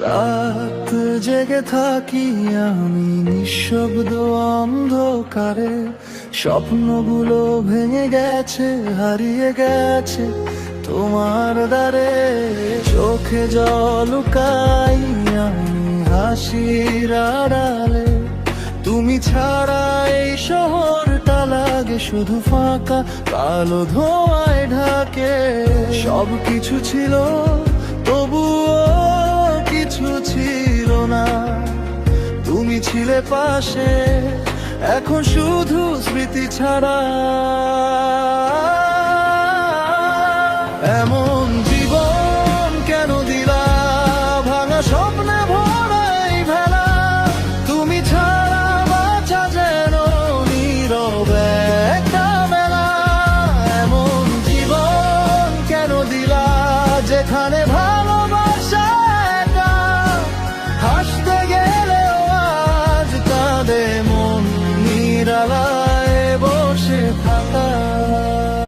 রাত জেগে থাকি আমি নিঃশব্দ অন্ধকারে, স্বপ্নগুলো ভেঙে গেছে, হারিয়ে গেছে তোমার দ্বারে। চোখে জল লুকাই আমি হাসির আড়ালে, তুমি ছাড়া এই শহরটা লাগে শুধু ফাঁকা, কালো ধোঁয়ায় ঢাকে। সব কিছু ছিল তবুও কিছু ছিল না, তুমি ছিলে পাশে, এখন শুধু স্মৃতি ছাড়া। এমন জীবন কেন দিলা, ভাঙা স্বপ্ন